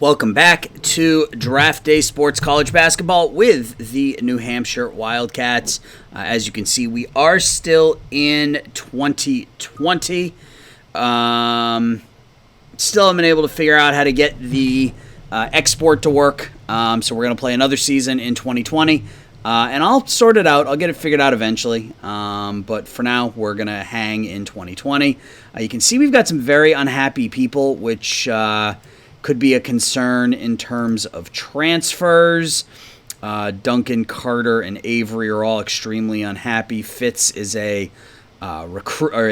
Welcome back to Draft Day Sports College Basketball with the New Hampshire Wildcats. As you can see, we are still in 2020. Still haven't been able to figure out how to get the export to work. So we're going to play another season in 2020. And I'll sort it out. I'll get it figured out eventually. But for now, we're going to hang in 2020. You can see we've got some very unhappy people, which could be a concern in terms of transfers. Duncan, Carter, and Avery are all extremely unhappy. Fitz is a recruit or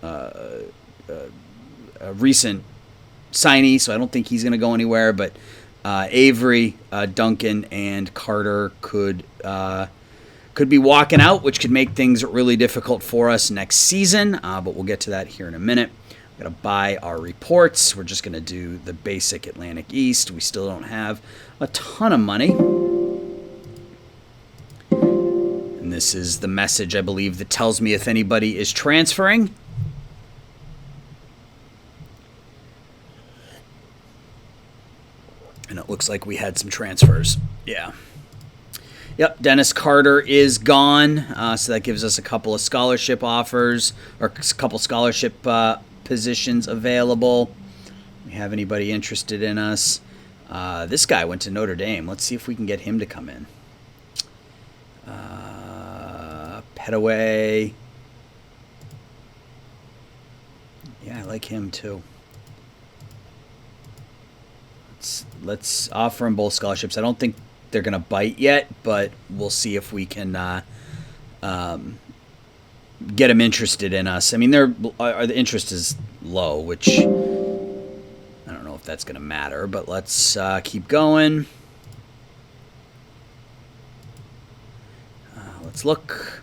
a recent signee, so I don't think he's going to go anywhere. But Avery, Duncan, and Carter could be walking out, which could make things really difficult for us next season. But we'll get to that here in a minute. We're going to buy our reports. We're just going to do the basic Atlantic East. We still don't have a ton of money. And this is the message, I believe, that tells me if anybody is transferring. And it looks like we had some transfers. Yeah. Yep, Dennis Carter is gone. So that gives us a couple of scholarship offers, or a couple scholarship positions available. We have anybody interested in us? This guy went to Notre Dame. Let's see if we can get him to come in. Petaway. Yeah, I like him too. Let's offer him both scholarships. I don't think they're going to bite yet, but we'll see if we can get them interested in us. I mean, the interest is low, which I don't know if that's going to matter, but let's keep going. Let's look.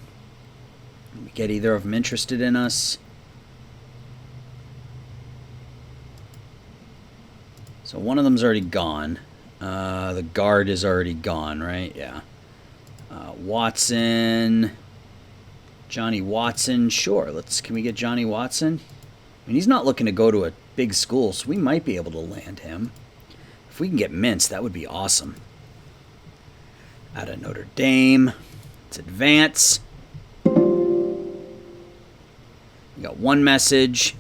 Can we get either of them interested in us? So one of them's already gone. The guard is already gone, right? Yeah. Watson. Johnny Watson. Sure. Can we get Johnny Watson? I mean, he's not looking to go to a big school, so we might be able to land him. If we can get Mintz, that would be awesome. Out of Notre Dame. Let's advance. We got one message.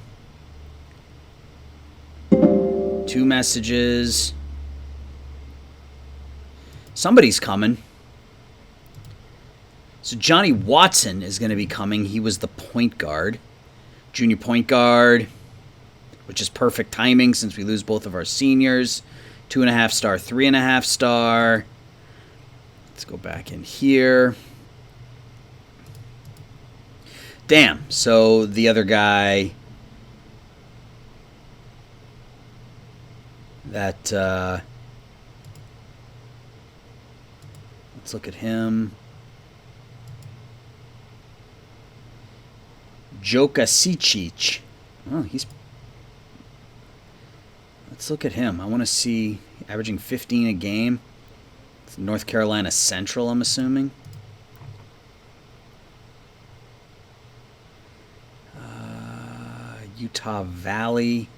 Two messages. Somebody's coming. So Johnny Watson is going to be coming. He was the point guard. Junior point guard, which is perfect timing since we lose both of our seniors. 2.5 star, 3.5 star. Let's go back in here. Damn. So the other guy that let's look at him. Joka Sicic. Oh, let's look at him. I want to see averaging 15 a game. It's North Carolina Central, I'm assuming. Utah Valley.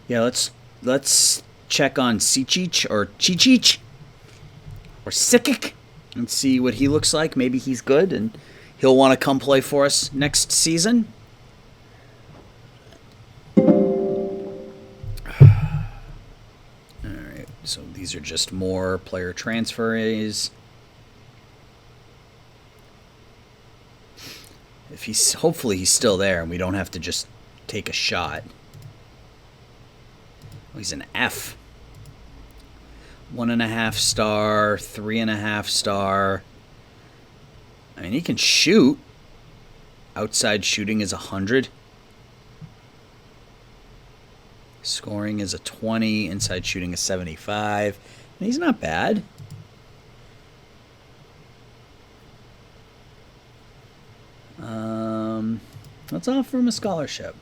Yeah, let's check on Sicic or Cicic or Sikic and see what he looks like. Maybe he's good and he'll want to come play for us next season. All right, so these are just more player transfers. Hopefully he's still there and we don't have to just take a shot. Oh, he's an F. 1.5 star, 3.5 star. I mean, he can shoot. Outside shooting is 100. Scoring is a 20. Inside shooting is 75. And he's not bad. Let's offer him a scholarship.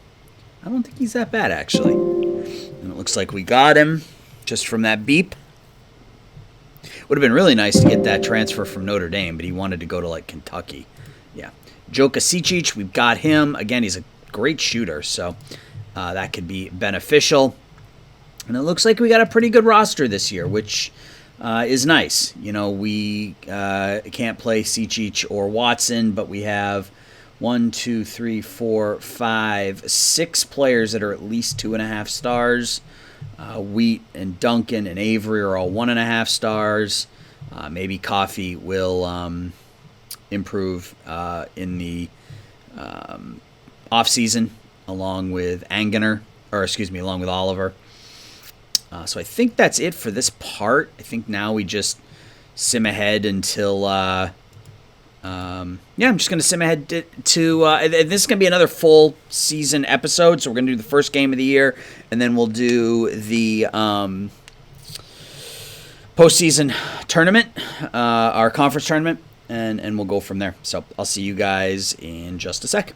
I don't think he's that bad, actually. And it looks like we got him just from that beep. Would have been really nice to get that transfer from Notre Dame, but he wanted to go to, like, Kentucky. Yeah. Joka Sicic, we've got him. Again, he's a great shooter, so that could be beneficial. And it looks like we got a pretty good roster this year, which is nice. We can't play Cic or Watson, but we have 1, 2, 3, 4, 5, 6 players that are at least 2.5 stars. Wheat and Duncan and Avery are all 1.5 stars. Maybe Coffee will improve in the off season, along with along with Oliver. So I think that's it for this part. I think now we just sim ahead until. I'm just going to sim ahead to this is going to be another full season episode. So we're going to do the first game of the year, and then we'll do the postseason tournament, our conference tournament, and we'll go from there. So I'll see you guys in just a sec.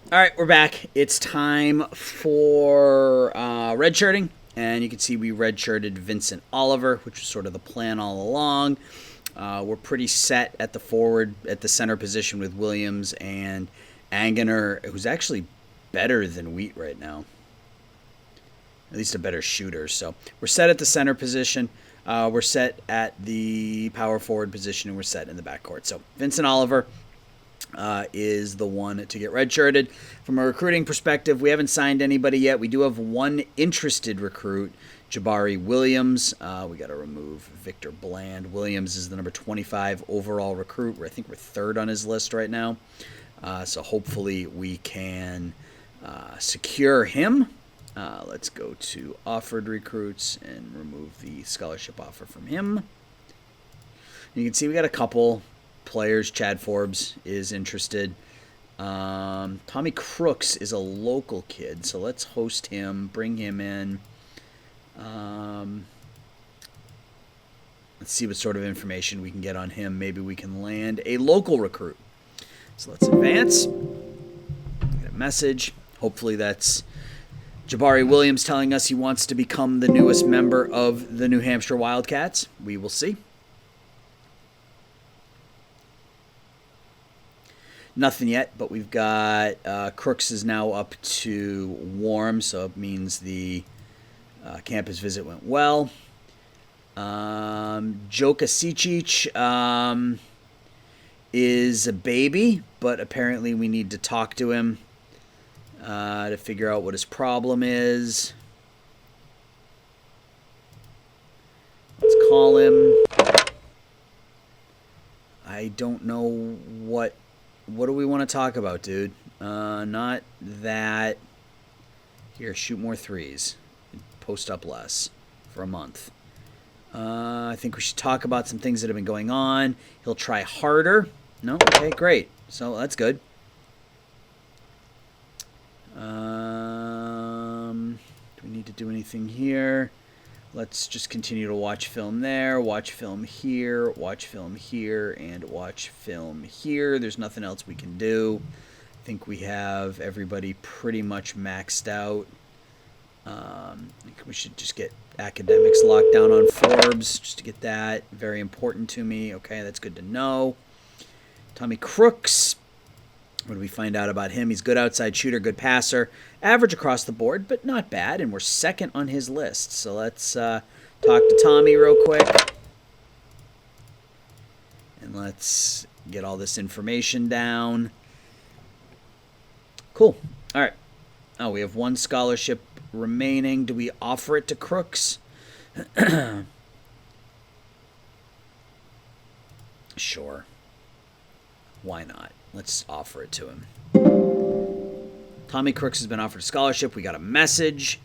All right, we're back. It's time for redshirting, and you can see we redshirted Vincent Oliver, which was sort of the plan all along. We're pretty set at the center position with Williams and Angener, who's actually better than Wheat right now. At least a better shooter. So we're set at the center position. We're set at the power forward position, and we're set in the backcourt. So Vincent Oliver is the one to get redshirted. From a recruiting perspective, we haven't signed anybody yet. We do have one interested recruit, Jabari Williams. We got to remove Victor Bland. Williams is the number 25 overall recruit. I think we're third on his list right now. So hopefully we can secure him. Let's go to offered recruits and remove the scholarship offer from him. You can see we got a couple players. Chad Forbes is interested. Tommy Crooks is a local kid, so let's host him, bring him in. Let's see what sort of information we can get on him. Maybe we can land a local recruit. So let's advance. Get a message. Hopefully that's Jabari Williams telling us he wants to become the newest member of the New Hampshire Wildcats. We will see. Nothing yet, but we've got Crooks is now up to warm, so it means the campus visit went well. Joka Cic is a baby, but apparently we need to talk to him to figure out what his problem is. Let's call him. I don't know what do we want to talk about, dude? Not that. Here, shoot more threes. Post up less for a month. I think we should talk about some things that have been going on. He'll try harder. No? Okay, great. So that's good. Do we need to do anything here? Let's just continue to watch film there, watch film here, watch film here, and watch film here. There's nothing else we can do. I think we have everybody pretty much maxed out. I think we should just get academics locked down on Forbes, just to get that. Very important to me. Okay, that's good to know. Tommy Crooks. What do we find out about him? He's good outside shooter, good passer. Average across the board, but not bad. And we're second on his list. So let's talk to Tommy real quick. And let's get all this information down. Cool. All right. Oh, we have one scholarship remaining. Do we offer it to Crooks? Sure. Why not? Let's offer it to him. Tommy Crooks has been offered a scholarship. We got a message.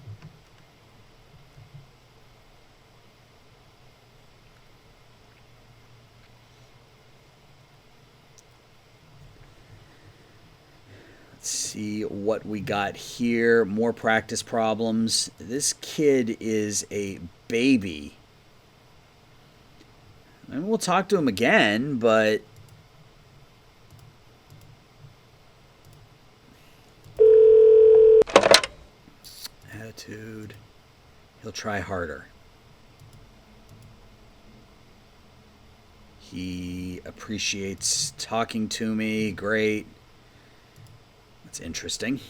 Let's see what we got here. More practice problems. This kid is a baby. I mean, we'll talk to him again, but attitude. He'll try harder. He appreciates talking to me. Great. That's interesting.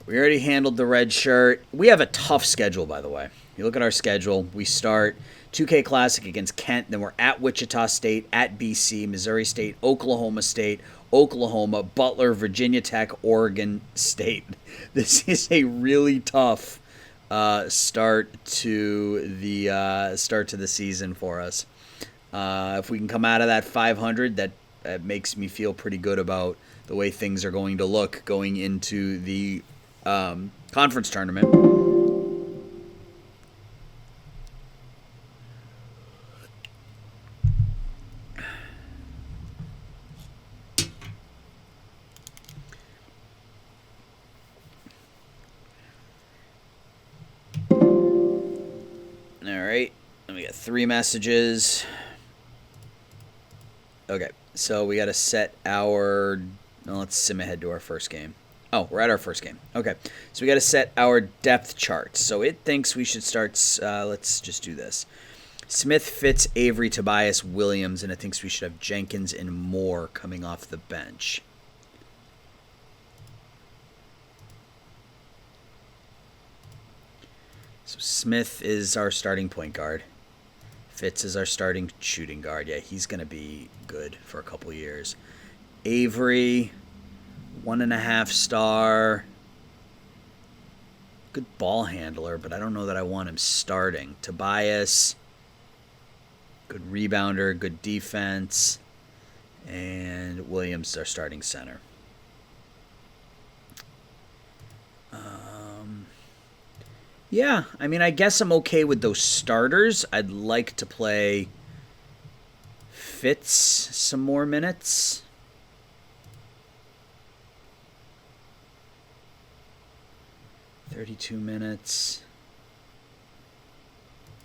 We already handled the red shirt. We have a tough schedule, by the way. You look at our schedule. We start 2K Classic against Kent. Then we're at Wichita State, at BC, Missouri State, Oklahoma State, Oklahoma, Butler, Virginia Tech, Oregon State. This is a really tough start to the season for us. If we can come out of that 500, that makes me feel pretty good about the way things are going to look going into the conference tournament. All right, we got 3 messages. Okay, so we got to set our... Well, let's sim ahead to our first game. Oh, we're at our first game. Okay, so we got to set our depth chart. So it thinks we should start... let's just do this. Smith, Fitz, Avery, Tobias, Williams, and it thinks we should have Jenkins and Moore coming off the bench. So Smith is our starting point guard. Fitz is our starting shooting guard. Yeah, he's going to be good for a couple years. Avery, 1.5 star. Good ball handler, but I don't know that I want him starting. Tobias, good rebounder, good defense. And Williams, our starting center. Yeah, I mean, I guess I'm okay with those starters. I'd like to play Fitz some more minutes. $32 minutes.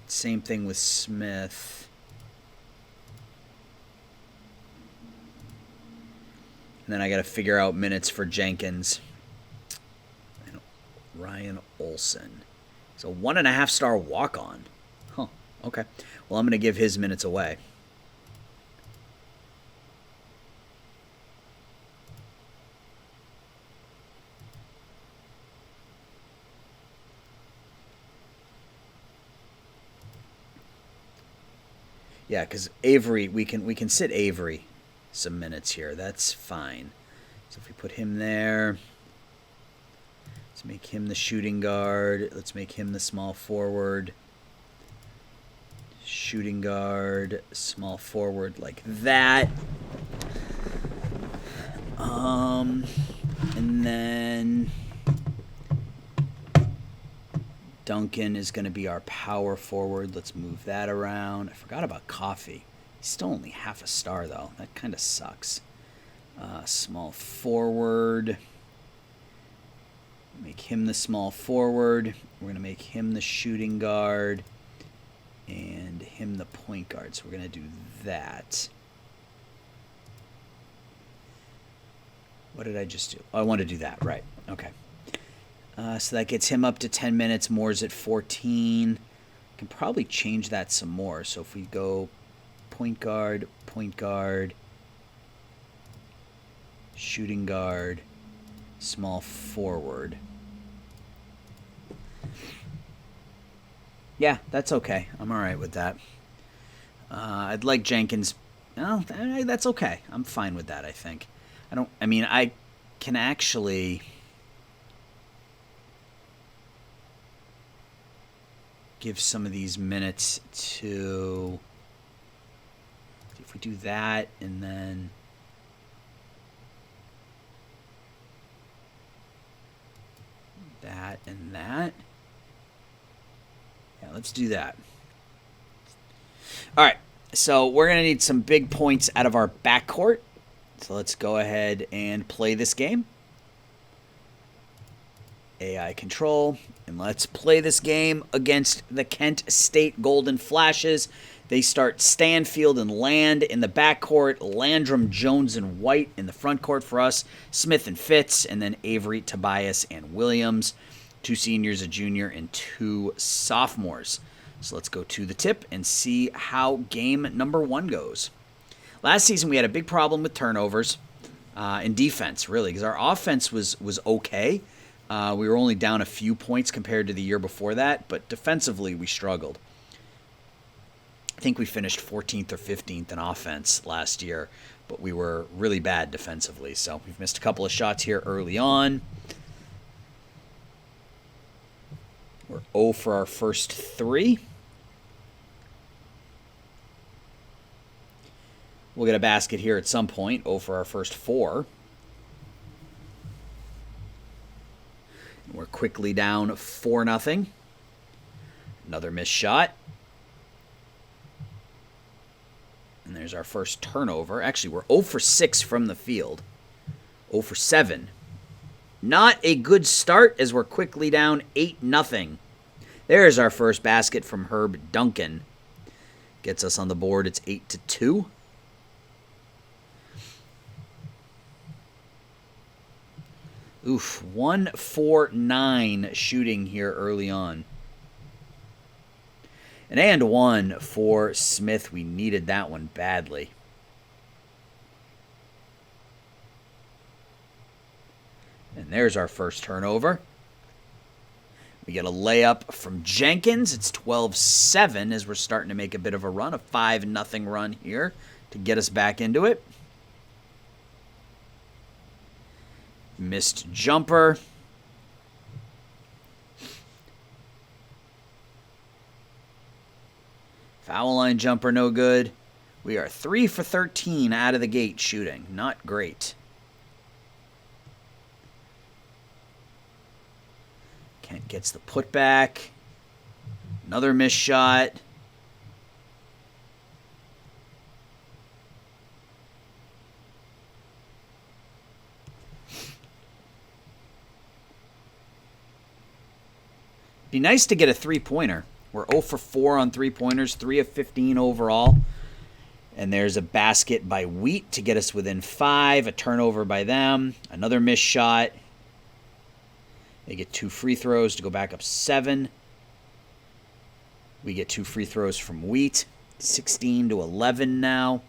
Same thing with Smith. And then I got to figure out minutes for Jenkins. And Ryan Olson. So 1.5 star walk-on. Huh, okay. Well, I'm going to give his minutes away. Yeah, because Avery, we can sit Avery some minutes here. That's fine. So if we put him there... Let's make him the shooting guard. Let's make him the small forward. Shooting guard, small forward like that. And then Duncan is going to be our power forward. Let's move that around. I forgot about Coffee. He's still only 0.5 star, though. That kind of sucks. Small forward. Make him the small forward. We're going to make him the shooting guard. And him the point guard. So we're going to do that. What did I just do? Oh, I want to do that. Right. Okay. So that gets him up to 10 minutes. Moore's at 14. Can probably change that some more. So if we go point guard, shooting guard, small forward. Yeah, that's okay. I'm all right with that. I'd like Jenkins. No, that's okay. I'm fine with that, I think. I can actually give some of these minutes to... If we do that and then... that and that. Yeah, let's do that. All right, so we're going to need some big points out of our backcourt. So let's go ahead and play this game. AI control. And let's play this game against the Kent State Golden Flashes. They start Stanfield and Land in the backcourt, Landrum, Jones, and White in the front court for us, Smith and Fitz, and then Avery, Tobias, and Williams. 2 seniors, a junior, and 2 sophomores. So let's go to the tip and see how game number 1 goes. Last season we had a big problem with turnovers in defense, really, because our offense was okay. We were only down a few points compared to the year before that, but defensively we struggled. I think we finished 14th or 15th in offense last year, but we were really bad defensively. So we've missed a couple of shots here early on. We're 0 for our first 3. We'll get a basket here at some point. 0 for our first 4. And we're quickly down 4-0. Another missed shot. And there's our first turnover. Actually, we're 0 for 6 from the field. 0 for 7. Not a good start as we're quickly down 8-0. There's our first basket from Herb Duncan. Gets us on the board. It's 8-2. Oof, 1-for-9 shooting here early on. An and 1 for Smith. We needed that one badly. And there's our first turnover. We get a layup from Jenkins. It's 12-7 as we're starting to make a bit of a run. A 5-0 run here to get us back into it. Missed jumper. Foul line jumper, no good. We are 3 for 13 out of the gate shooting. Not great. Kent gets the putback. Another missed shot. Be nice to get a 3-pointer. We're 0 for 4 on 3-pointers, 3 of 15 overall. And there's a basket by Wheat to get us within 5, a turnover by them, another missed shot. They get 2 free throws to go back up 7. We get 2 free throws from Wheat, 16-11 now.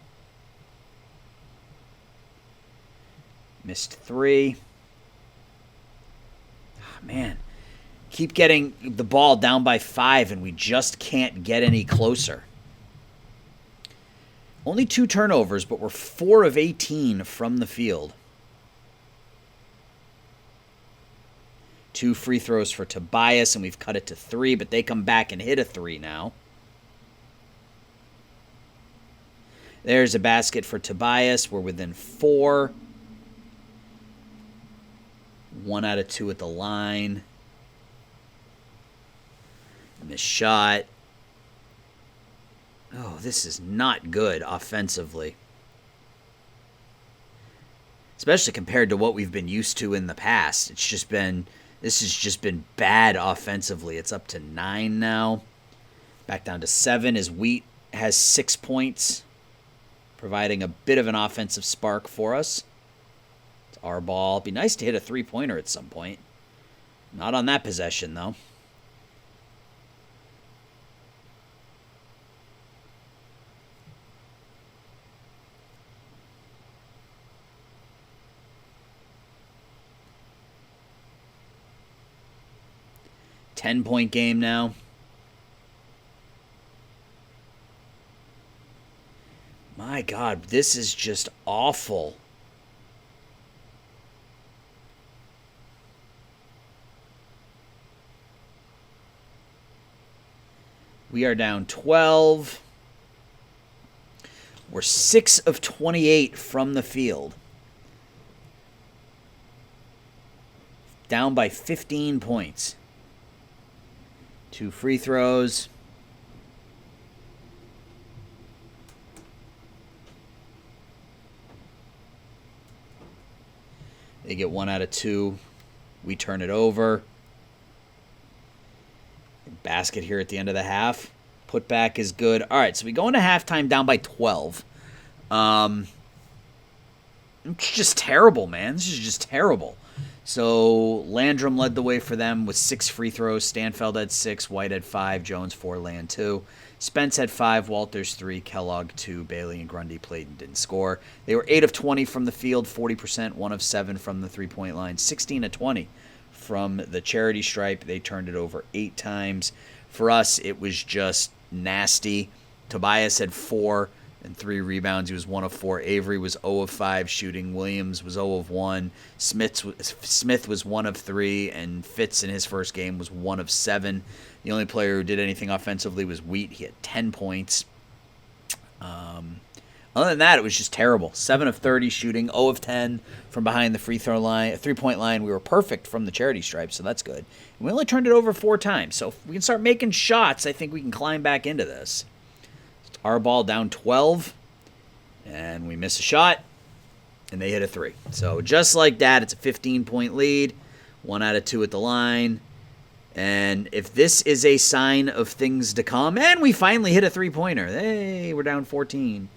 Missed 3. Oh, man. Keep getting the ball down by 5, and we just can't get any closer. Only 2 turnovers, but we're 4 of 18 from the field. 2 free throws for Tobias, and we've cut it to 3, but they come back and hit a 3 now. There's a basket for Tobias. We're within 4. 1 out of 2 at the line. Missed shot. Oh, this is not good offensively. Especially compared to what we've been used to in the past. This has just been bad offensively. It's up to 9 now. Back down to 7 as Wheat has 6 points, providing a bit of an offensive spark for us. It's our ball. It'd be nice to hit a 3-pointer at some point. Not on that possession, though. Ten-point game now. My God, this is just awful. We are down 12. We're 6 of 28 from the field. Down by 15 points. 2 free throws. They get 1 out of 2. We turn it over. Basket here at the end of the half. Putback is good. All right, so we go into halftime down by 12. It's just terrible, man. This is just terrible. So Landrum led the way for them with 6 free throws. Stanfeld had 6, White had 5, Jones 4, Land 2. Spence had 5, Walters 3, Kellogg 2, Bailey and Grundy played and didn't score. They were 8 of 20 from the field, 40%, 1 of 7 from the 3-point line, 16 of 20 from the charity stripe. They turned it over 8 times. For us, it was just nasty. Tobias had 4 and 3 rebounds. He was 1 of 4. Avery was 0 of 5 shooting. Williams was 0 of 1. Smith was 1 of 3, and Fitz in his first game was 1 of 7. The only player who did anything offensively was Wheat. He had 10 points. Other than that, it was just terrible. 7 of 30 shooting, 0 of 10 from behind the free throw line, 3-point line. We were perfect from the charity stripe, so that's good. And we only turned it over 4 times. So if we can start making shots, I think we can climb back into this. Our ball down 12, and we miss a shot, and they hit a 3. So just like that, it's a 15-point lead, 1 out of 2 at the line. And if this is a sign of things to come, and we finally hit a 3-pointer. Hey, we're down 14.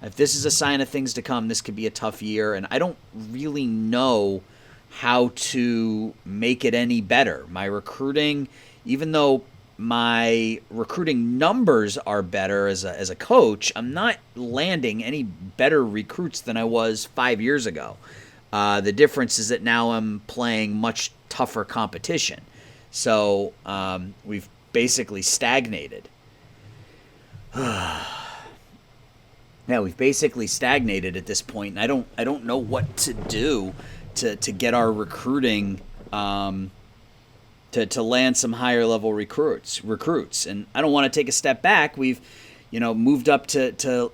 If this is a sign of things to come, this could be a tough year, and I don't really know how to make it any better. My recruiting, even though my recruiting numbers are better as a coach, I'm not landing any better recruits than I was 5 years ago. The difference is that now I'm playing much tougher competition. So we've basically stagnated. Yeah, we've basically stagnated at this point, and I don't know what to do to get our recruiting to land some higher level recruits. And I don't want to take a step back. We've moved up to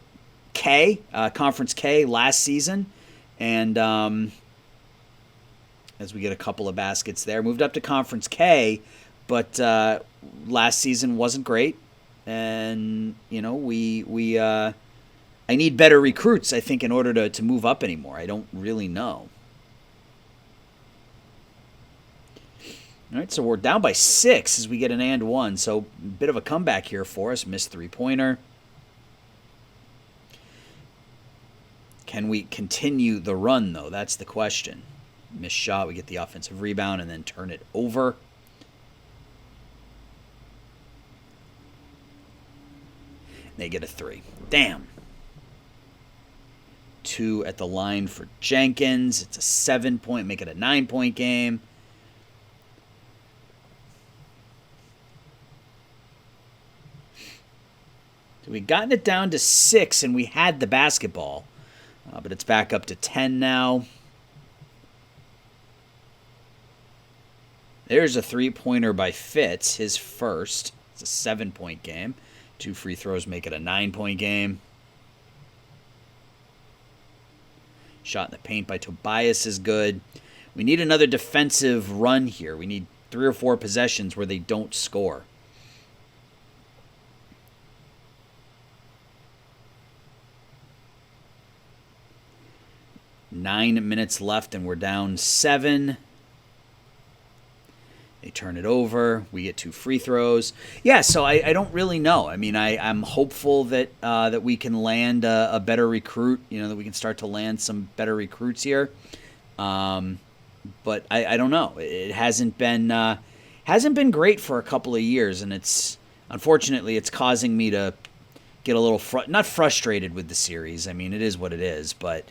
K, Conference K last season, and as we get a couple of baskets there, moved up to Conference K, but last season wasn't great, and I need better recruits, I think, in order to move up anymore. I don't really know. All right, so we're down by 6 as we get an and 1. So a bit of a comeback here for us. Missed 3-pointer. Can we continue the run, though? That's the question. Missed shot, we get the offensive rebound and then turn it over. They get a 3. Damn. 2 at the line for Jenkins. It's a 7-point, make it a 9-point game. So we'd gotten it down to 6, and we had the basketball. But it's back up to 10 now. There's a 3-pointer by Fitz, his first. It's a 7-point game. 2 free throws make it a 9-point game. Shot in the paint by Tobias is good. We need another defensive run here. We need 3 or 4 possessions where they don't score. Nine minutes left and we're down 7. They turn it over. We get 2 free throws. Yeah, so I don't really know. I mean, I'm hopeful that that we can land a better recruit. That we can start to land some better recruits here. But I don't know. It hasn't been great for a couple of years, and unfortunately it's causing me to get a little not frustrated with the series. I mean, it is what it is, but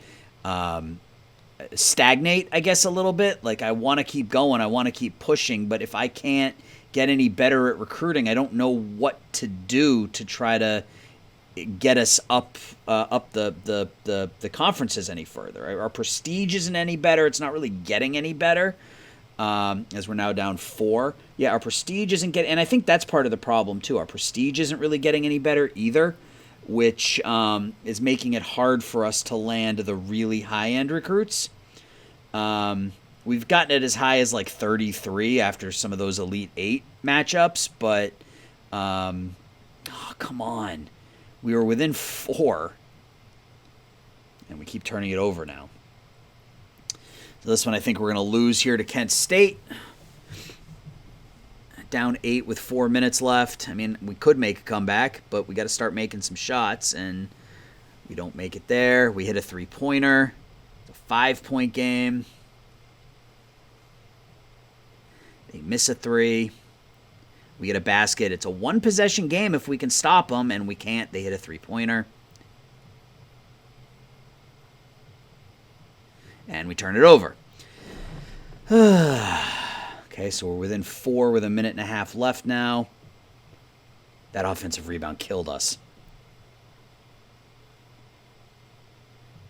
stagnate, I guess, a little bit. Like, I want to keep going. I want to keep pushing. But if I can't get any better at recruiting, I don't know what to do to try to get us up the conferences any further. Our prestige isn't any better. It's not really getting any better, as we're now down 4. Yeah, our prestige isn't getting... And I think that's part of the problem, too. Our prestige isn't really getting any better either, which is making it hard for us to land the really high-end recruits. We've gotten it as high as like 33 after some of those Elite 8 matchups, but come on. We were within 4, and we keep turning it over now. So this one I think we're going to lose here to Kent State. Down 8 with 4 minutes left. I mean, we could make a comeback, but we got to start making some shots, and we don't make it there. We hit a 3-pointer. It's a 5-point game. They miss a 3. We get a basket. It's a 1-possession game if we can stop them, and we can't. They hit a 3-pointer. And we turn it over. Okay, Okay, so we're within 4 with a minute and a half left now. That offensive rebound killed us.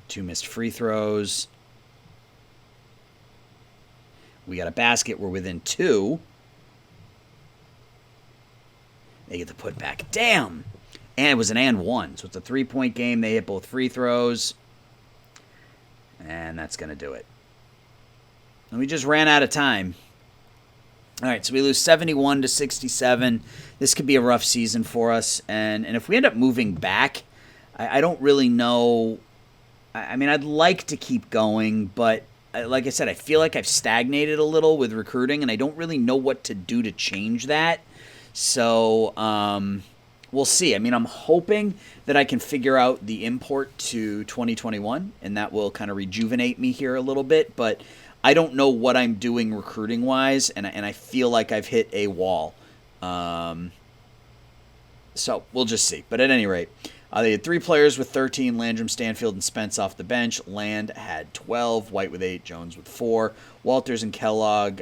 2 missed free throws. We got a basket. We're within 2. They get the put back. Damn! And it was an and 1. So it's a 3-point game. They hit both free throws. And that's going to do it. And we just ran out of time. All right, so we lose 71-67. This could be a rough season for us. And if we end up moving back, I don't really know. I mean, I'd like to keep going, but like I said, I feel like I've stagnated a little with recruiting, and I don't really know what to do to change that. So we'll see. I mean, I'm hoping that I can figure out the import to 2021, and that will kind of rejuvenate me here a little bit. But I don't know what I'm doing recruiting-wise, and I feel like I've hit a wall. So we'll just see. But at any rate, they had 3 players with 13, Landrum, Stanfield, and Spence off the bench. Land had 12, White with 8, Jones with 4, Walters and Kellogg.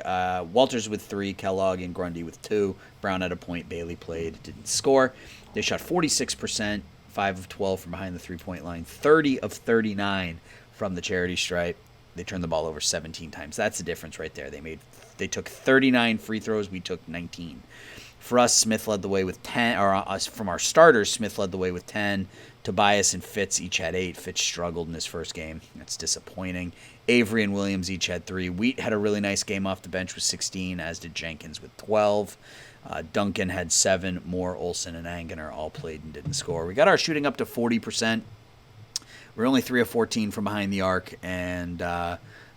Walters with 3, Kellogg and Grundy with 2. Brown had a point, Bailey played, didn't score. They shot 46%, 5 of 12 from behind the three-point line, 30 of 39 from the charity stripe. They turned the ball over 17 times. That's the difference right there. They took 39 free throws. We took 19. For us, Smith led the way with 10. Or from our starters, Smith led the way with 10. Tobias and Fitz each had 8. Fitz struggled in his first game. That's disappointing. Avery and Williams each had 3. Wheat had a really nice game off the bench with 16, as did Jenkins with 12. Duncan had 7. Moore, Olsen, and Angener all played and didn't score. We got our shooting up to 40%. We're only 3 of 14 from behind the arc, and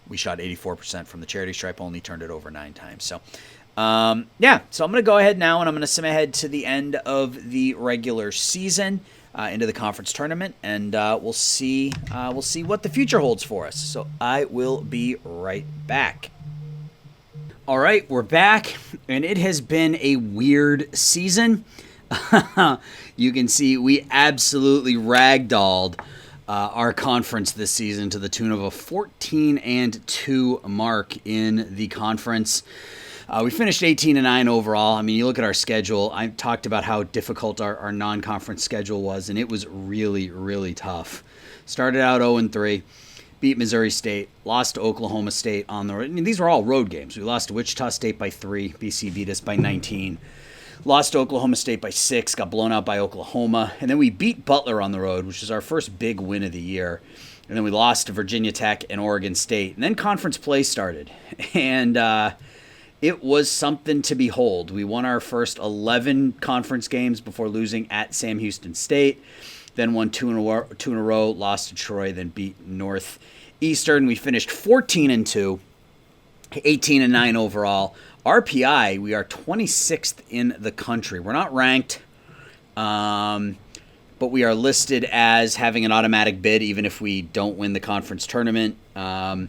we shot 84% from the charity stripe, only turned it over 9 times. So, so I'm going to go ahead now, and I'm going to sim ahead to the end of the regular season, into the conference tournament, and we'll see what the future holds for us. So I will be right back. All right, we're back, and it has been a weird season. You can see we absolutely ragdolled our conference this season to the tune of a 14-2 mark in the conference. We finished 18-9 overall. I mean, you look at our schedule. I talked about how difficult our non-conference schedule was, and it was really, really tough. Started out 0-3, beat Missouri State, lost to Oklahoma State on the road. I mean, these were all road games. We lost to Wichita State by 3. BC beat us by 19. Lost to Oklahoma State by 6, got blown out by Oklahoma. And then we beat Butler on the road, which is our first big win of the year. And then we lost to Virginia Tech and Oregon State. And then conference play started. And it was something to behold. We won our first 11 conference games before losing at Sam Houston State. Then won 2 in a row, lost to Troy, then beat Northeastern. We finished 14-2, 18-9 overall. RPI, we are 26th in the country. We're not ranked, but we are listed as having an automatic bid even if we don't win the conference tournament. We're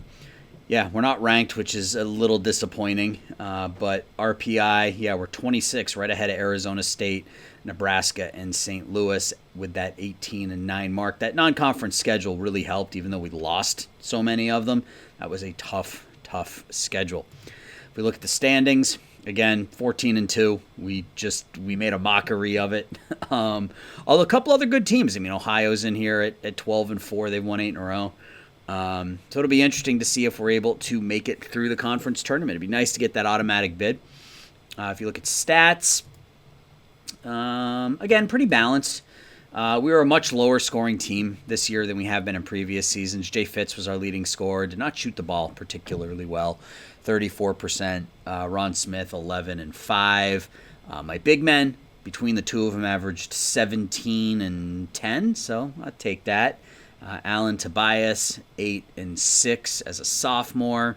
not ranked, which is a little disappointing. But RPI, we're 26, right ahead of Arizona State, Nebraska, and St. Louis with that 18-9 mark. That non-conference schedule really helped, even though we lost so many of them. That was a tough schedule. If we look at the standings, again, 14-2. We made a mockery of it. Although a couple other good teams. I mean, Ohio's in here at 12-4. They've won 8 in a row. So it'll be interesting to see if we're able to make it through the conference tournament. It'd be nice to get that automatic bid. If you look at stats, again, pretty balanced. We were a much lower scoring team this year than we have been in previous seasons. Jay Fitz was our leading scorer. Did not shoot the ball particularly well. 34%. Ron Smith, 11-5. My big men, between the two of them, averaged 17 and 10, so I'll take that. Alan Tobias, 8-6 as a sophomore.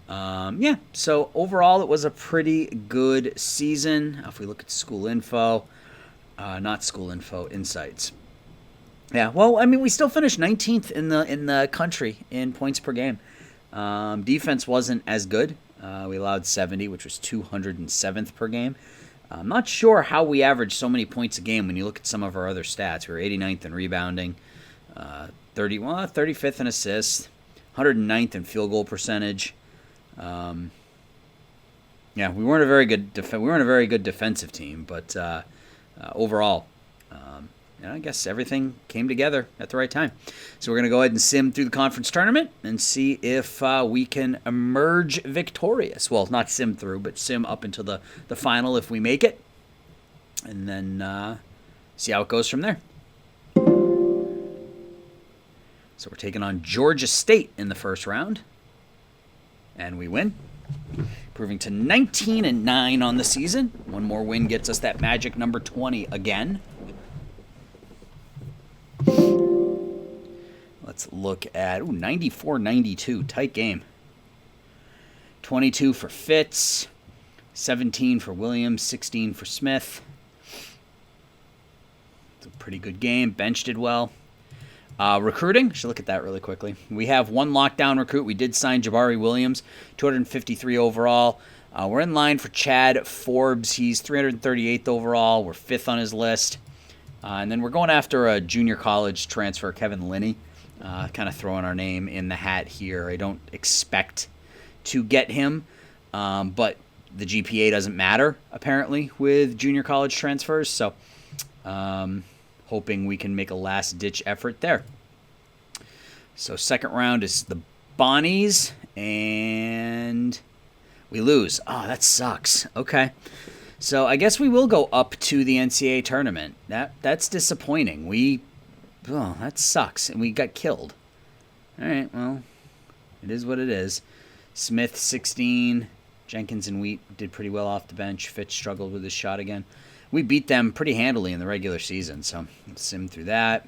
So overall it was a pretty good season. If we look at school info, insights. Yeah, well, I mean, we still finished 19th in the country in points per game. Defense wasn't as good. We allowed 70, which was 207th per game. I'm not sure how we averaged so many points a game when you look at some of our other stats. We were 89th in rebounding, 35th in assists, 109th in field goal percentage. Yeah, we weren't a very good defensive team, but overall, I guess everything came together at the right time. So we're going to go ahead and sim through the conference tournament and see if we can emerge victorious. Well, not sim through, but sim up until the final if we make it, and then see how it goes from there. So we're taking on Georgia State in the first round, and we win, improving to 19-9 on the season. One more win gets us that magic number 20 again. Let's look at 94-92, tight game. 22 for Fitz, 17 for Williams, 16 for Smith. It's a pretty good game. Bench did well. Recruiting, should look at that really quickly. We have one lockdown recruit. We did sign Jabari Williams, 253 overall. We're in line for Chad Forbes. He's 338th overall. We're 5th on his list. And then we're going after a junior college transfer, Kevin Linney. Kind of throwing our name in the hat here. I don't expect to get him, but the GPA doesn't matter, apparently, with junior college transfers. So hoping we can make a last-ditch effort there. So second round is the Bonnies, and we lose. Oh, that sucks. Okay. So I guess we will go up to the NCAA tournament. That's disappointing. That sucks, and we got killed. All right, well, it is what it is. Smith, 16. Jenkins and Wheat did pretty well off the bench. Fitch struggled with his shot again. We beat them pretty handily in the regular season, so let's sim through that.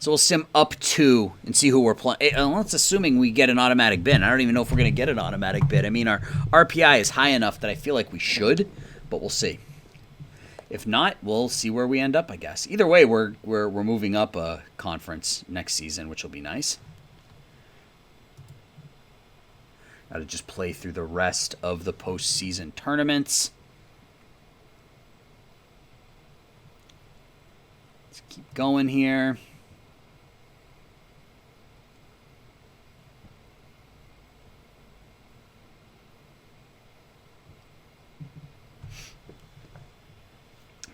So we'll sim up to and see who we're playing. That's assuming we get an automatic bid. I don't even know if we're going to get an automatic bid. I mean, our RPI is high enough that I feel like we should, but we'll see. If not, we'll see where we end up, I guess. Either way, we're moving up a conference next season, which will be nice. Got to just play through the rest of the postseason tournaments. Let's keep going here.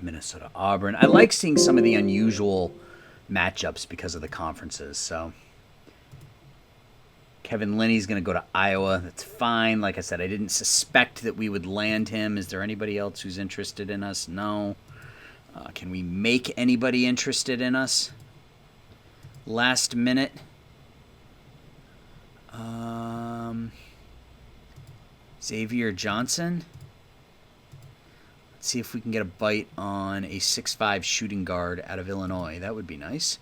Minnesota Auburn. I like seeing some of the unusual matchups because of the conferences. So Kevin Linney's going to go to Iowa. That's fine. Like I said, I didn't suspect that we would land him. Is there anybody else who's interested in us? No. Can we make anybody interested in us? Last minute. Xavier Johnson. Let's see if we can get a bite on a 6'5" shooting guard out of Illinois. That would be nice.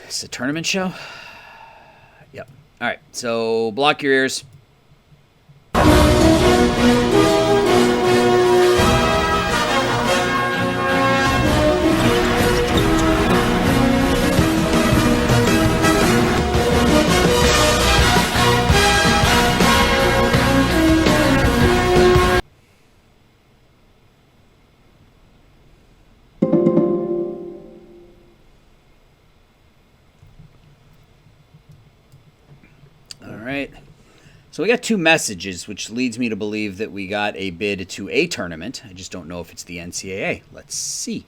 It's a tournament show? Yep. All right, so block your ears. So we got two messages, which leads me to believe that we got a bid to a tournament. I just don't know if it's the NCAA. Let's see.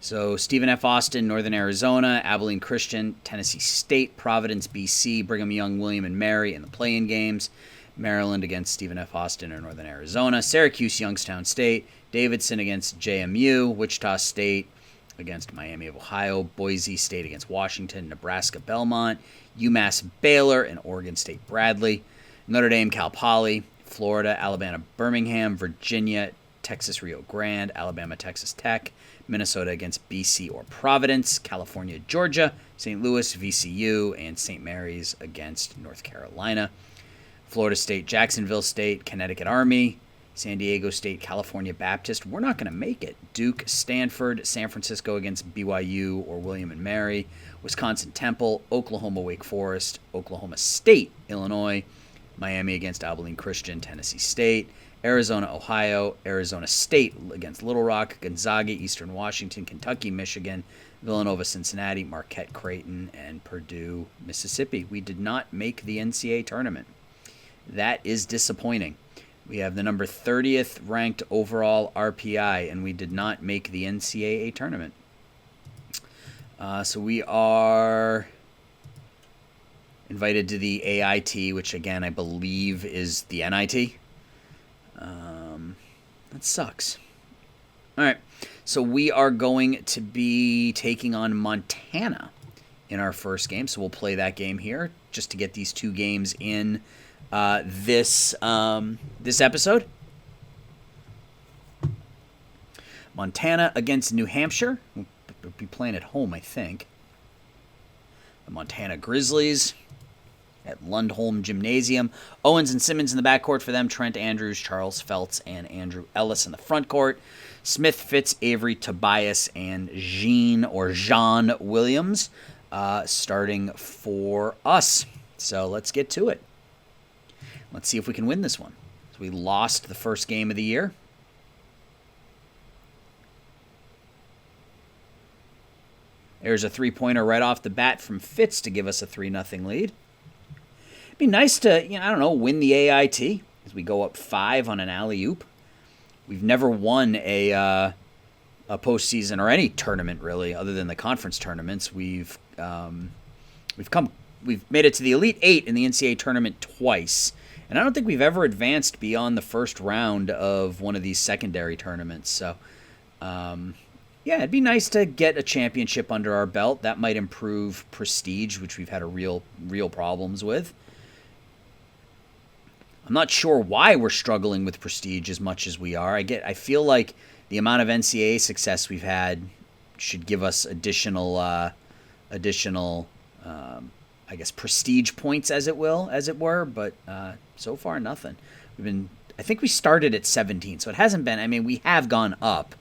So Stephen F. Austin, Northern Arizona, Abilene Christian, Tennessee State, Providence, BC, Brigham Young, William and Mary in the play-in games. Maryland against Stephen F. Austin or Northern Arizona. Syracuse, Youngstown State. Davidson against JMU. Wichita State against Miami of Ohio. Boise State against Washington. Nebraska, Belmont. UMass Baylor, and Oregon State Bradley. Notre Dame, Cal Poly. Florida, Alabama, Birmingham. Virginia, Texas, Rio Grande. Alabama, Texas Tech. Minnesota against BC or Providence. California, Georgia. St. Louis, VCU. And St. Mary's against North Carolina. Florida State, Jacksonville State. Connecticut Army. San Diego State, California Baptist. We're not going to make it. Duke, Stanford, San Francisco against BYU or William and Mary. Wisconsin Temple, Oklahoma Wake Forest, Oklahoma State, Illinois. Miami against Abilene Christian, Tennessee State. Arizona, Ohio, Arizona State against Little Rock, Gonzaga, Eastern Washington, Kentucky, Michigan, Villanova, Cincinnati, Marquette, Creighton, and Purdue, Mississippi. We did not make the NCAA tournament. That is disappointing. We have the number 30th ranked overall RPI, and we did not make the NCAA tournament. So we are invited to the AIT, which again I believe is the NIT. That sucks. All right, so we are going to be taking on Montana in our first game. So we'll play that game here just to get these two games in this episode. Montana against New Hampshire. We'll be playing at home, I think. The Montana Grizzlies at Lundholm Gymnasium. Owens and Simmons in the backcourt for them. Trent Andrews, Charles Feltz, and Andrew Ellis in the front court. Smith, Fitz, Avery, Tobias, and Jean Williams starting for us. So let's get to it. Let's see if we can win this one. So we lost the first game of the year. There's a three-pointer right off the bat from Fitz to give us a 3-0 lead. It'd be nice to, win the AIT as we go up 5 on an alley-oop. We've never won a postseason or any tournament really, other than the conference tournaments. We've made it to the Elite Eight in the NCAA tournament twice, and I don't think we've ever advanced beyond the first round of one of these secondary tournaments. So, it'd be nice to get a championship under our belt. That might improve prestige, which we've had real problems with. I'm not sure why we're struggling with prestige as much as we are. I feel like the amount of NCAA success we've had should give us additional, prestige points, as it were. But so far, nothing. I think we started at 17, so it hasn't been. I mean, we have gone up,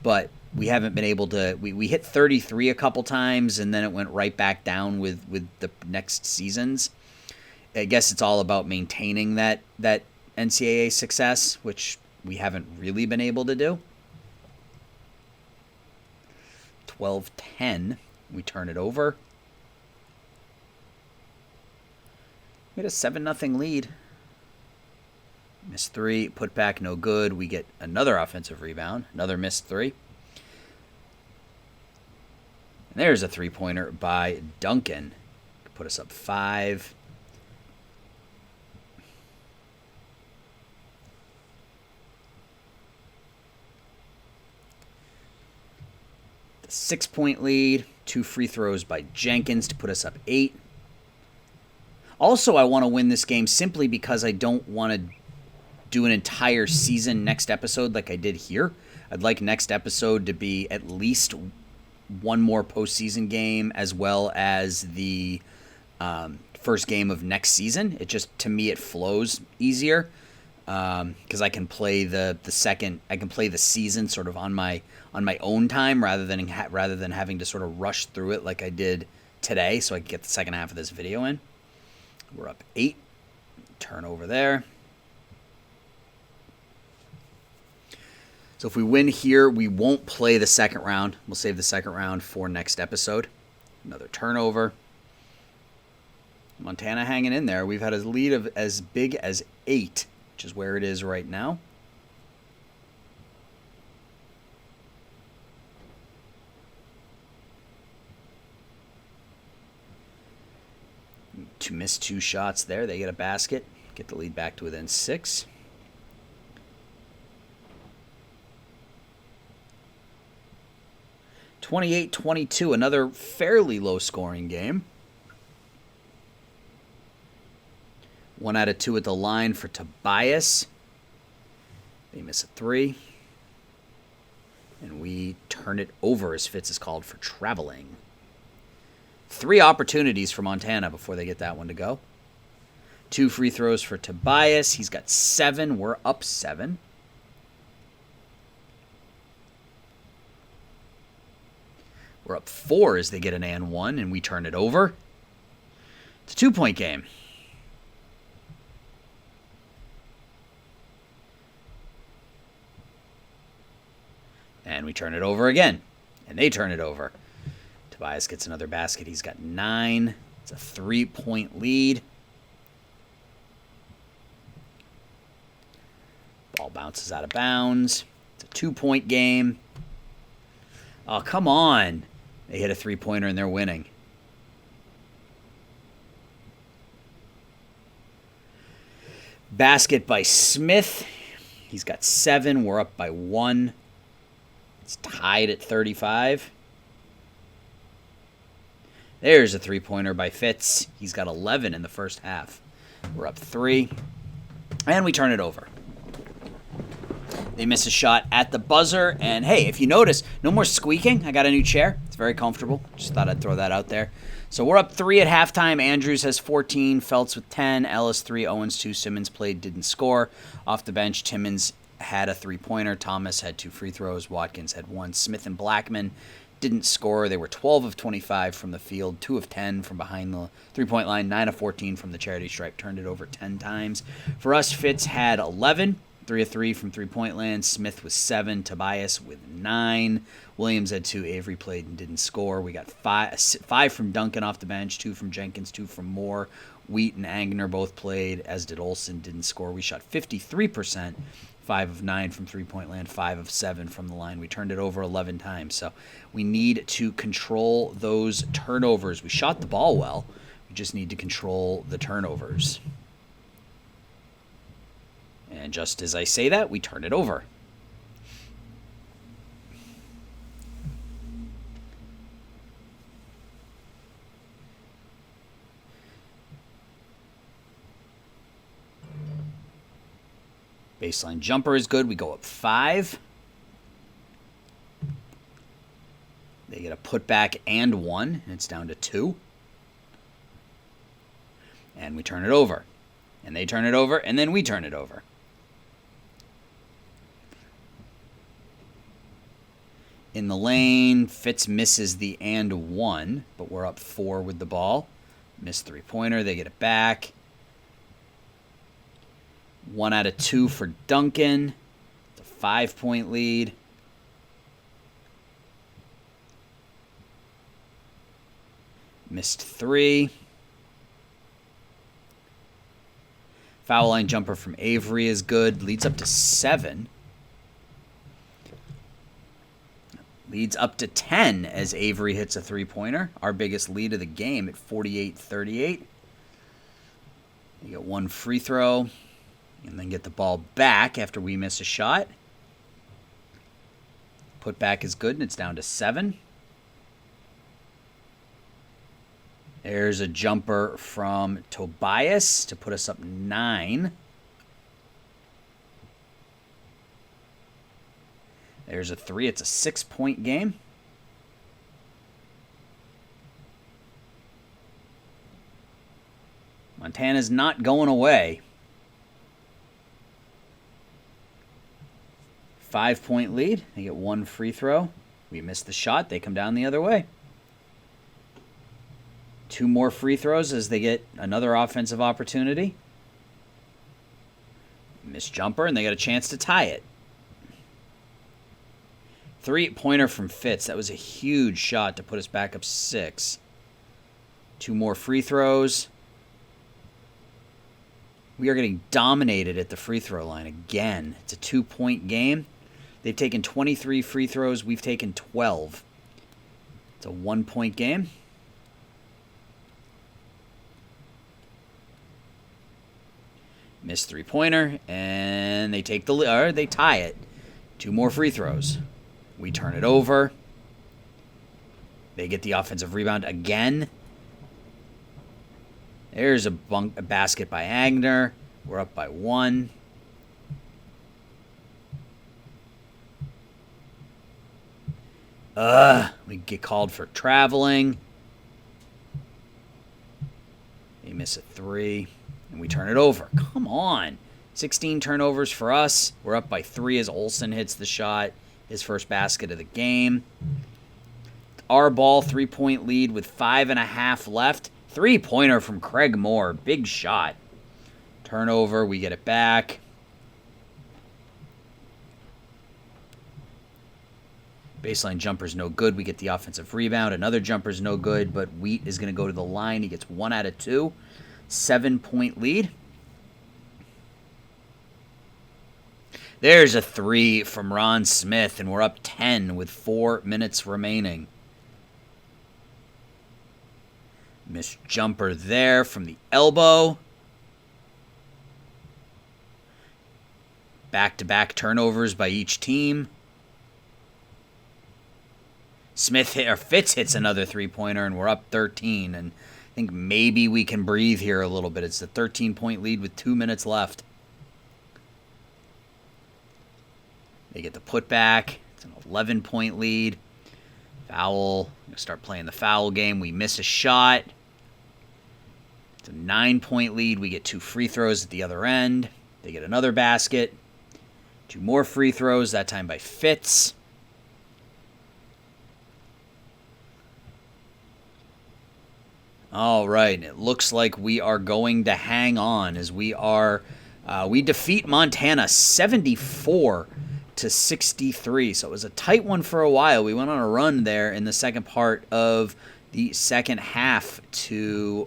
but we haven't been able to. We hit 33 a couple times, and then it went right back down with the next seasons. I guess it's all about maintaining that NCAA success, which we haven't really been able to do. 12-10, we turn it over. We had a 7-0 lead. Missed 3, put back, no good. We get another offensive rebound, another missed 3. And there's a 3-pointer by Duncan. Put us up 5. The 6-point lead, 2 free throws by Jenkins to put us up 8. Also, I want to win this game simply because I don't want to do an entire season next episode like I did here. I'd like next episode to be at least one more postseason game as well as the first game of next season. It just, to me, it flows easier because I can play the season sort of on my own time rather than having to sort of rush through it like I did today, so I can get the second half of this video in. We're up 8. Turnover there. So if we win here, we won't play the second round. We'll save the second round for next episode. Another turnover. Montana hanging in there. We've had a lead of as big as 8, which is where it is right now. To miss 2 shots there. They get a basket. Get the lead back to within 6. (28-22), another fairly low-scoring game. 1 out of 2 at the line for Tobias. They miss a 3. And we turn it over as Fitz is called for traveling. 3 opportunities for Montana before they get that one to go. 2 free throws for Tobias. He's got 7. We're up 7. We're up 4 as they get an and 1, and we turn it over. It's a 2-point game. And we turn it over again. And they turn it over. Tobias gets another basket. He's got 9. It's a 3-point lead. Ball bounces out of bounds. It's a 2-point game. Oh, come on. They hit a 3-pointer and they're winning. Basket by Smith. He's got 7. We're up by 1. It's tied at 35. There's a 3-pointer by Fitz. He's got 11 in the first half. We're up 3. And we turn it over. They miss a shot at the buzzer. And hey, if you notice, no more squeaking. I got a new chair. It's very comfortable. Just thought I'd throw that out there. So we're up 3 at halftime. Andrews has 14. Feltz with 10. Ellis 3. Owens 2. Simmons played, didn't score. Off the bench, Timmons had a 3-pointer. Thomas had 2 free throws. Watkins had 1. Smith and Blackman didn't score. They were 12 of 25 from the field, 2 of 10 from behind the 3-point line, 9 of 14 from the charity stripe. Turned it over 10 times. For us, Fitz had 11. 3 of 3 from 3-point land. Smith with 7. Tobias with 9. Williams had 2. Avery played and didn't score. We got 5 from Duncan off the bench, 2 from Jenkins, 2 from Moore. Wheat and Agner both played, as did Olsen, didn't score. We shot 53%, 5 of 9 from 3-point land, 5 of 7 from the line. We turned it over 11 times. So we need to control those turnovers. We shot the ball well. We just need to control the turnovers. And just as I say that, we turn it over. Baseline jumper is good. We go up 5. They get a putback and 1, and it's down to 2. And we turn it over. And they turn it over, and then we turn it over. In the lane, Fitz misses the and 1, but we're up 4 with the ball. Missed 3-pointer. They get it back. 1 out of 2 for Duncan. It's a 5-point lead. Missed 3. Foul line jumper from Avery is good. Leads up to 7. Leads up to 10 as Avery hits a 3-pointer. Our biggest lead of the game at 48-38. You get 1 free throw. And then get the ball back after we miss a shot. Put back is good, and it's down to 7. There's a jumper from Tobias to put us up 9. There's a 3. It's a 6-point game. Montana's not going away. 5-point lead. They get 1 free throw. We miss the shot. They come down the other way. 2 more free throws as they get another offensive opportunity. Missed jumper, and they got a chance to tie it. 3-pointer from Fitz. That was a huge shot to put us back up 6. 2 more free throws. We are getting dominated at the free throw line again. It's a 2-point game. They've taken 23 free throws. We've taken 12. It's a 1-point game. Missed 3-pointer, and they take they tie it. 2 more free throws. We turn it over. They get the offensive rebound again. There's a basket by Agner. We're up by 1. We get called for traveling. They miss a 3, and we turn it over. Come on. 16 turnovers for us. We're up by 3 as Olsen hits the shot. His first basket of the game. Our ball, 3-point lead with 5.5 left. 3-pointer from Craig Moore. Big shot. Turnover. We get it back. Baseline jumper's no good. We get the offensive rebound. Another jumper's no good, but Wheat is going to go to the line. He gets 1 out of 2. 7-point lead. There's a 3 from Ron Smith, and we're up 10 with 4 minutes remaining. Missed jumper there from the elbow. Back-to-back turnovers by each team. Fitz hits another 3-pointer, and we're up 13. And I think maybe we can breathe here a little bit. It's a 13-point lead with 2 minutes left. They get the putback. It's an 11-point lead. Foul. We're going to start playing the foul game. We miss a shot. It's a 9-point lead. We get 2 free throws at the other end. They get another basket. 2 more free throws, that time by Fitz. All right, it looks like we are going to hang on as we defeat Montana 74-63. So it was a tight one for a while. We went on a run there in the second part of the second half to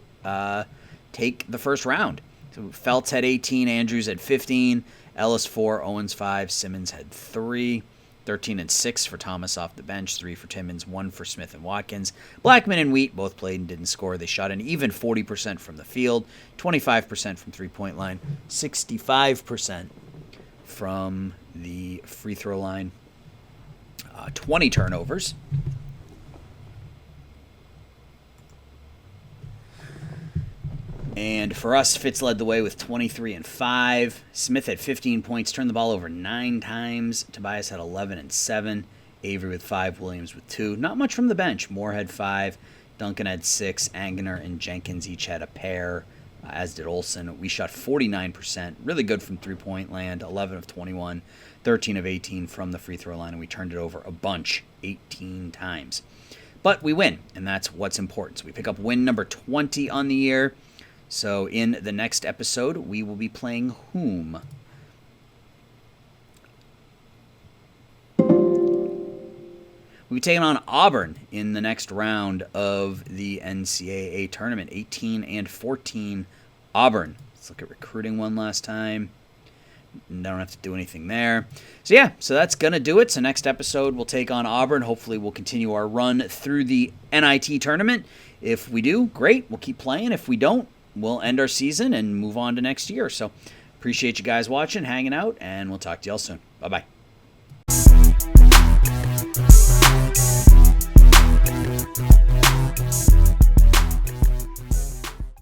take the first round. So Feltz had 18, Andrews had 15, Ellis 4, Owens 5, Simmons had 3. 13 and 6 for Thomas off the bench, 3 for Timmons, 1 for Smith and Watkins. Blackman and Wheat both played and didn't score. They shot an even 40% from the field, 25% from three-point line, 65% from the free throw line. 20 turnovers. And for us, Fitz led the way with 23 and 5. Smith had 15 points, turned the ball over 9 times. Tobias had 11 and 7. Avery with 5, Williams with 2. Not much from the bench. Moore had 5. Duncan had 6. Angener and Jenkins each had a pair, as did Olsen. We shot 49%. Really good from three-point land. 11 of 21. 13 of 18 from the free throw line. And we turned it over a bunch, 18 times. But we win, and that's what's important. So we pick up win number 20 on the year. So in the next episode, we will be playing whom? We'll be taking on Auburn in the next round of the NCAA tournament. 18 and 14 Auburn. Let's look at recruiting one last time. Don't have to do anything there. So that's going to do it. So next episode, we'll take on Auburn. Hopefully, we'll continue our run through the NIT tournament. If we do, great. We'll keep playing. If we don't, we'll end our season and move on to next year. So appreciate you guys watching, hanging out, and we'll talk to y'all soon. Bye-bye.